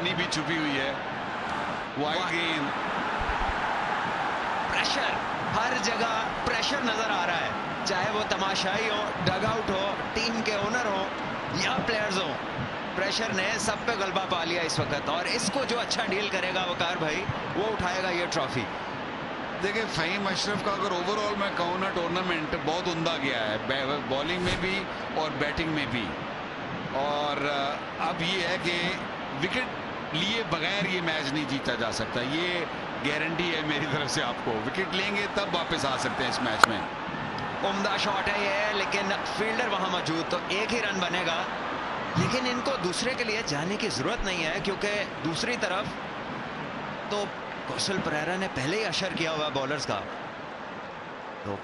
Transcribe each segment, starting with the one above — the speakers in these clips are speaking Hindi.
कहानी भी छुपी हुई है। वाइड गेंद, प्रेशर, हर जगह प्रेशर नजर आ रहा है, चाहे वो तमाशाई हो, डगआउट हो, टीम के ओनर हो या प्लेयर्स हो, प्रेशर ने सब पे गलबा पा लिया इस वक्त। और इसको जो अच्छा डील करेगा वकार भाई, वो उठाएगा ये ट्रॉफी। देखिए फ़हीम अशरफ का अगर ओवरऑल मैं कहूँ ना, टूर्नामेंट बहुत उम्दा गया है, बॉलिंग में भी और बैटिंग में भी। और अब ये है कि विकेट लिए बगैर ये मैच नहीं जीता जा सकता, ये गारंटी है मेरी तरफ से आपको। विकेट लेंगे तब वापस आ सकते हैं इस मैच में। उम्दा शॉट है ये, लेकिन फील्डर वहां मौजूद, तो एक ही रन बनेगा। लेकिन इनको दूसरे के लिए जाने की जरूरत नहीं है, क्योंकि दूसरी तरफ तो कौशल परेरा ने पहले ही अशर किया हुआ बॉलर्स का। तो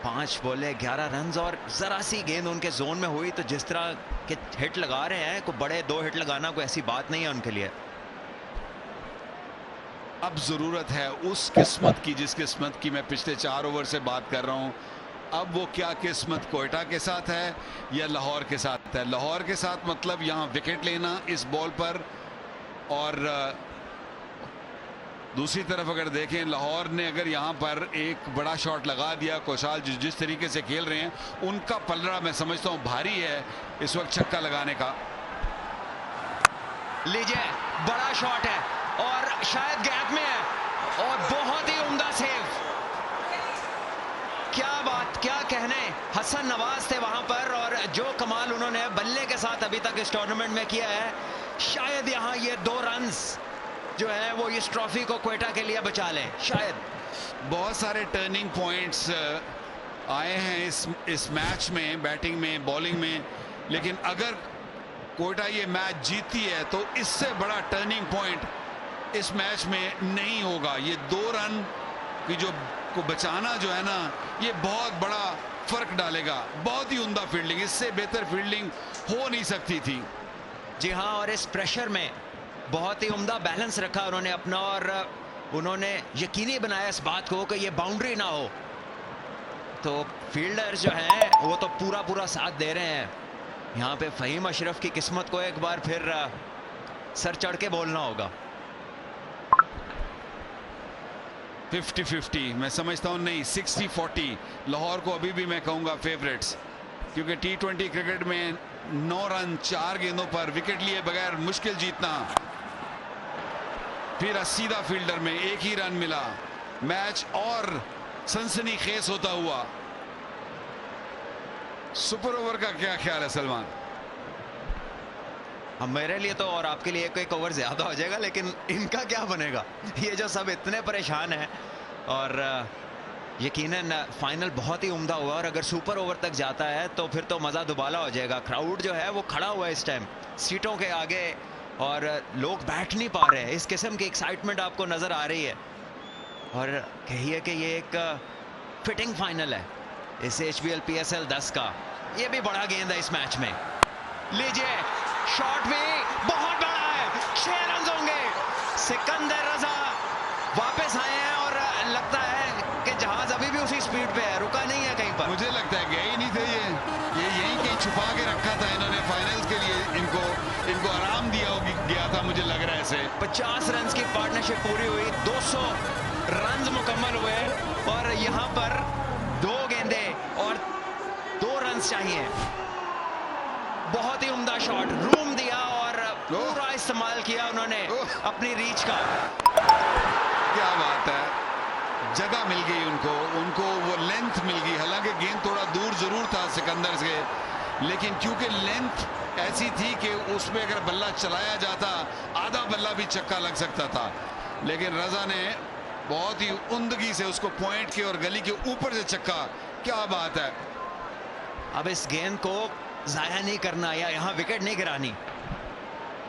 5 बॉले 11 रन, और जरा सी गेंद उनके जोन में हुई तो जिस तरह के हिट लगा रहे हैं, कोई बड़े 2 हिट लगाना कोई ऐसी बात नहीं है उनके लिए। अब जरूरत है उस किस्मत की जिस किस्मत की मैं पिछले 4 ओवर से बात कर रहा हूं। अब वो क्या किस्मत कोयटा के साथ है या लाहौर के साथ है? लाहौर के साथ मतलब यहां विकेट लेना इस बॉल पर, और दूसरी तरफ अगर देखें लाहौर ने अगर यहां पर एक बड़ा शॉट लगा दिया, कौशाल जिस तरीके से खेल रहे हैं उनका पलड़ा मैं समझता हूं भारी है इस वक्त छक्का लगाने का। लीजिए, बड़ा शॉट है और शायद गैप में है, और बहुत ही उम्दा सेव। क्या बात, क्या कहने, हसन नवाज थे वहां पर, और जो कमाल उन्होंने बल्ले के साथ अभी तक इस टूर्नामेंट में किया है, शायद यहां ये 2 रन्स जो है वो इस ट्रॉफी को क्वेटा के लिए बचा लें शायद। बहुत सारे टर्निंग पॉइंट्स आए हैं इस मैच में, बैटिंग में, बॉलिंग में, लेकिन अगर कोयटा ये मैच जीती है तो इससे बड़ा टर्निंग पॉइंट इस मैच में नहीं होगा। ये 2 रन की जो को बचाना जो है ना, ये बहुत बड़ा फर्क डालेगा। बहुत ही उम्दा फील्डिंग, इससे बेहतर फील्डिंग हो नहीं सकती थी। जी हाँ, और इस प्रेशर में बहुत ही उम्दा बैलेंस रखा उन्होंने अपना, और उन्होंने यकीनी बनाया इस बात को कि ये बाउंड्री ना हो। तो फील्डर जो हैं वो तो पूरा साथ दे रहे हैं। यहाँ पे फ़हीम अशरफ की किस्मत को एक बार फिर सर चढ़ के बोलना होगा। 50-50 मैं समझता हूँ, नहीं 60-40 लाहौर को अभी भी मैं कहूँगा फेवरेट्स, क्योंकि T20 क्रिकेट में 9 रन 4 गेंदों पर विकेट लिए बगैर मुश्किल जीतना। फिर सीधा फील्डर में एक ही रन मिला, मैच और सनसनीखेज होता हुआ। सुपर ओवर का क्या ख्याल है सलमान? अब मेरे लिए तो और आपके लिए एक ओवर ज्यादा हो जाएगा, लेकिन इनका क्या बनेगा? ये जो सब इतने परेशान हैं, और यकीनन फाइनल बहुत ही उम्दा हुआ, और अगर सुपर ओवर तक जाता है तो फिर तो मजा दुबाला हो जाएगा। क्राउड जो है वो खड़ा हुआ है इस टाइम सीटों के आगे, और लोग बैठ नहीं पा रहे हैं। इस किस्म की एक्साइटमेंट आपको नजर आ रही है, और कहिए कि ये एक फिटिंग फाइनल है इस HBL PSL 10 का। ये भी बड़ा गेंद है इस मैच में। लीजिए, शॉट भी बहुत बड़ा है, 6 रन होंगे। सिकंदर रजा वापस आए हैं, और लगता है कि जहाज अभी भी उसी स्पीड पे है, रुका नहीं है कहीं पर। मुझे लगता है गए ही नहीं थे ये यहीं कहीं छुपा के रखा था इन्होंने फाइनल्स के लिए। इनको आराम दिया गया था, मुझे लग रहा है ऐसे। 50 रन की पार्टनरशिप पूरी हुई, 200 रन मुकम्मल हुए, और यहाँ पर 2 गेंदे और 2 रन चाहिए। बहुत ही उम्दा शॉट, रूम दिया और पूरा इस्तेमाल किया उन्होंने अपनी रीच का। क्या बात है, जगह मिल गई उनको वो लेंथ मिल गई। हालांकि गेंद थोड़ा दूर जरूर था सिकंदर से, लेकिन क्योंकि लेंथ ऐसी थी कि उसमें अगर बल्ला चलाया जाता आधा बल्ला भी छक्का लग सकता था, लेकिन रजा ने बहुत ही उम्दगी से उसको पॉइंट के और गली के ऊपर से छक्का। क्या बात है। अब इस गेंद को जाया नहीं करना, या यहाँ विकेट नहीं गिरानी।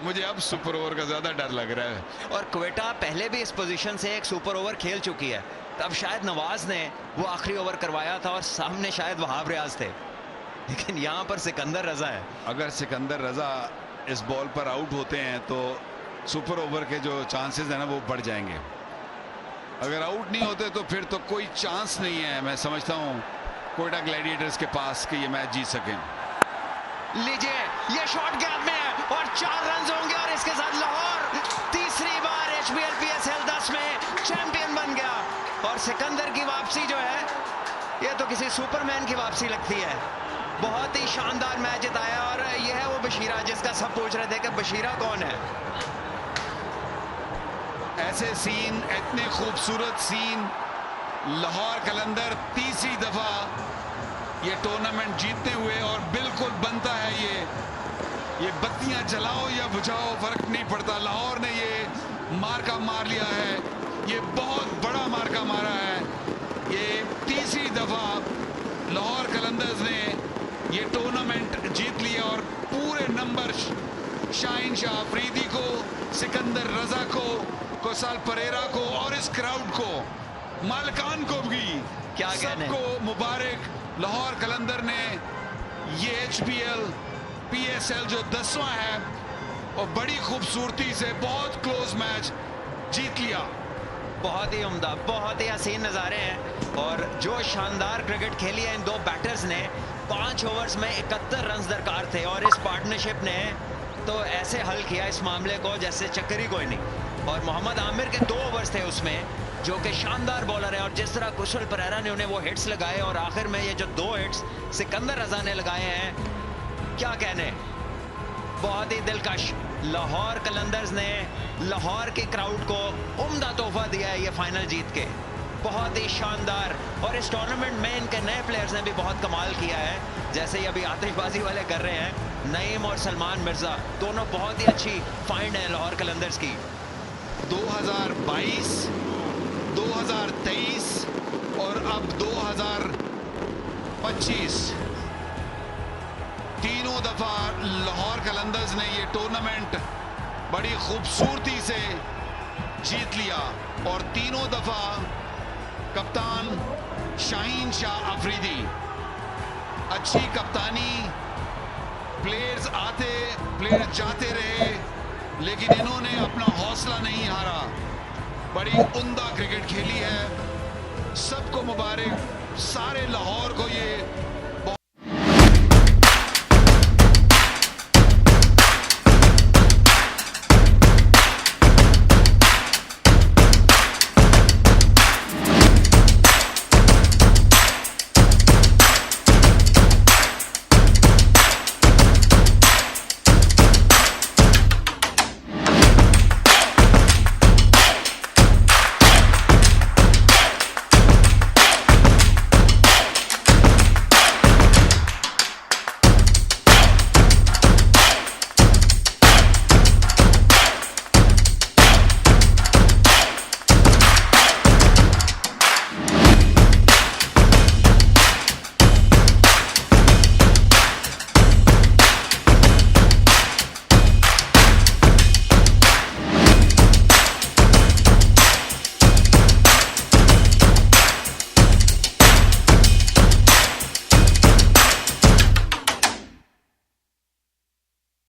मुझे अब सुपर ओवर का ज्यादा डर लग रहा है, और क्वेटा पहले भी इस पोजीशन से एक सुपर ओवर खेल चुकी है। तब शायद नवाज ने वो आखिरी ओवर करवाया था, और सामने शायद वहाब रियाज थे, लेकिन यहाँ पर सिकंदर रजा है। अगर सिकंदर रजा इस बॉल पर आउट होते हैं तो सुपर ओवर के जो चांसेस है ना वो बढ़ जाएंगे। अगर आउट नहीं होते तो फिर तो कोई चांस नहीं है, मैं समझता हूँ कोयटा ग्लैडिएटर्स के पास कि ये मैच जीत सकें। लीजिए, ये शॉट गैप में है, और 4 रन होंगे, और इसके साथ लाहौर सिकंदर की वापसी जो है ये तो किसी सुपरमैन की वापसी लगती है। बहुत ही शानदार मैच जिताया और ये है वो बशीरा जिसका सब पूछ रहे थे कि बशीरा कौन है। ऐसे सीन, इतने खूबसूरत सीन, लाहौर कलंदर तीसरी दफा ये टूर्नामेंट जीतते हुए, और बिल्कुल बनता है ये बत्तियां जलाओ या बुझाओ फर्क नहीं पड़ता। लाहौर ने ये मार्का मार लिया है, ये बहुत बड़ा मार्का मारा है। ये तीसरी दफा लाहौर कलंदर्स ने ये टूर्नामेंट जीत लिया और पूरे नंबर शाहीन शाह अफरीदी को, सिकंदर रजा को, कोसाल परेरा को और इस क्राउड को, मालकान को भी, क्या सबको मुबारक। लाहौर कलंदर ने ये HPL PSL जो 10वां है और बड़ी खूबसूरती से बहुत क्लोज मैच जीत लिया। बहुत ही उम्दा, बहुत ही हसीन नज़ारे हैं और जो शानदार क्रिकेट खेली है इन दो बैटर्स ने। 5 ओवर्स में 71 रन दरकार थे और इस पार्टनरशिप ने तो ऐसे हल किया इस मामले को जैसे चक्कर ही कोई नहीं। और मोहम्मद आमिर के 2 ओवर्स थे उसमें, जो कि शानदार बॉलर है, और जिस तरह कुशल परेरा ने उन्हें वो हिट्स लगाए और आखिर में ये जो 2 हिट्स सिकंदर रजा ने लगाए हैं, क्या कहने, बहुत ही दिलकश। लाहौर कलंदर्स ने लाहौर के क्राउड को उम्दा तोहफा दिया है ये फाइनल जीत के, बहुत ही शानदार। और इस टूर्नामेंट में इनके नए प्लेयर्स ने भी बहुत कमाल किया है, जैसे अभी आतिशबाजी वाले कर रहे हैं, नईम और सलमान मिर्जा दोनों बहुत ही अच्छी फाइंड है लाहौर कलंदर्स की। 2022, 2023 और अब 2025 तीनों दफा लाहौर कलंदर्स ने ये टूर्नामेंट बड़ी खूबसूरती से जीत लिया और तीनों दफा कप्तान शाहीन शाह अफरीदी, अच्छी कप्तानी, प्लेयर्स आते प्लेयर्स जाते रहे, लेकिन इन्होंने अपना हौसला नहीं हारा, बड़ी उम्दा क्रिकेट खेली है। सबको मुबारक, सारे लाहौर को ये